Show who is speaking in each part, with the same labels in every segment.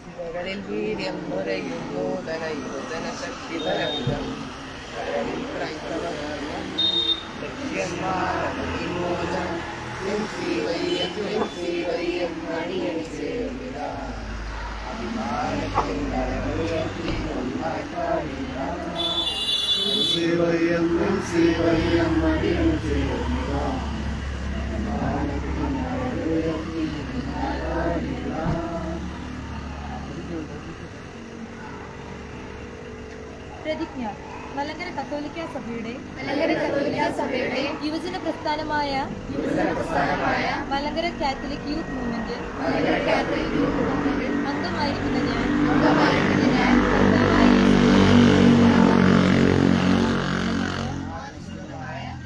Speaker 1: ശിവകളിൽ വീര്യം നുരയുന്നു ധനശക്തി തരംഗം കരളിൽ ക്രൈസ്തവമോചനം ശിവയ്യം മണിയണി ചേർന്നിട ശിവയ്യം മണിയണി ചേർന്നിട
Speaker 2: പ്രതിജ്ഞ. മലങ്കര കത്തോലിക്ക സഭയുടെ യുവജന പ്രസ്ഥാനമായ മലങ്കര കാത്തലിക് യൂത്ത് മൂവ്മെന്റ് അംഗമായിരിക്കുന്ന ഞാൻ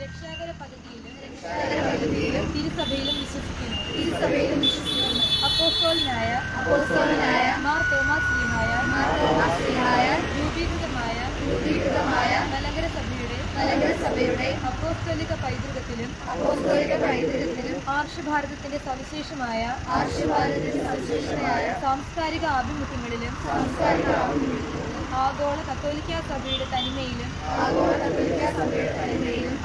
Speaker 2: രക്ഷാകര പദ്ധതിയിലും തിരുസഭയിലും വിശ്വസിക്കുന്നു. അപ്പോസ്തലനായ മാർ തോമസ് ശ്ലീഹായ രൂപീകൃതമായ മലങ്കര സഭയുടെ അപ്പോസ്തോലിക പൈതൃകത്തിലും ആർഷഭാരതത്തിന്റെ സവിശേഷമായ സാംസ്കാരിക ആഭിമുഖ്യങ്ങളിലും ആഗോള കത്തോലിക്ക സഭയുടെ തനിമയിലും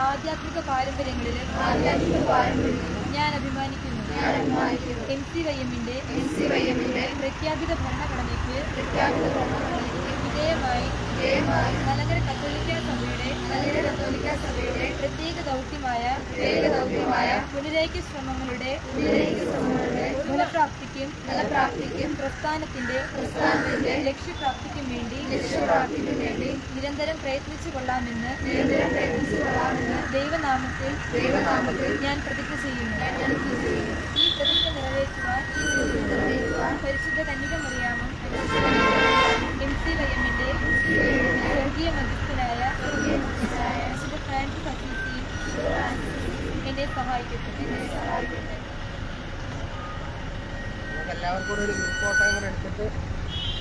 Speaker 2: ആധ്യാത്മിക പാരമ്പര്യങ്ങളിലും ഞാൻ അഭിമാനിക്കുന്നു. MCYM-ന്റെ പ്രഖ്യാപിത ഭരണഘടനയ്ക്ക് വിധേയമായി മലങ്കര കത്തോലിക്ക സഭയുടെ പ്രത്യേക ദൗത്യമായ പുനരൈക്യ ശ്രമങ്ങളുടെ ഫലപ്രാപ്തിക്കും പ്രസ്ഥാനത്തിന്റെ ലക്ഷ്യപ്രാപ്തിക്കും വേണ്ടി നിരന്തരം പ്രയത്നിച്ചു കൊള്ളാമെന്ന് ദൈവനാമത്തിൽ ഞാൻ പ്രതിജ്ഞ ചെയ്യുന്നു. ഈ പ്രതിജ്ഞ നിറവേറ്റുവാൻ പരിശുദ്ധ കന്യക മറിയാമും MCYM-ന്റെ സ്വർഗീയ മധ്യസ്ഥനായ വിശുദ്ധ ഫ്രാൻസിസ് അസീസിയും എന്നെ സഹായിക്കട്ടെ.
Speaker 1: എല്ലാവർക്കും കൂടെ ഒരു ഗ്രൂപ്പ് ഫോട്ടോ കൂടെ എടുത്തിട്ട്